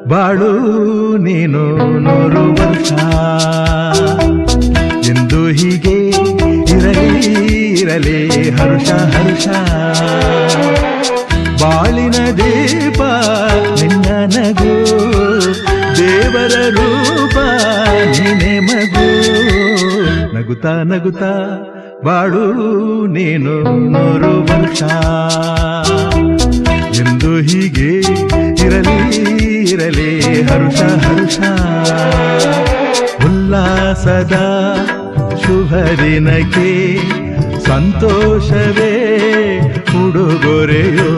ಬಾಳು ನೀನು 100 ವರ್ಷ ಎಂದು ಹೀಗೆ ಇರಲಿ ಇರಲಿ ಹರುಷ ಹರುಷ ಬಾಳಿನ ದೀಪ ನಿನ್ನ ನಗು ದೇವರ ರೂಪ ನೀನೆ ಮಗು ನಗುತ್ತಾ ನಗುತ್ತಾ ಬಾಳು ನೀನು 100 ವರ್ಷ ಎಂದು ಹೀಗೆ ಇರಲಿ ಇರಲಿ ಹರುಷ ಹರುಷ ಉಲ್ಲಾಸದ ಶುಭ ದಿನಕ್ಕೆ ಸಂತೋಷವೇ ಉಡುಗೊರೆಯೋ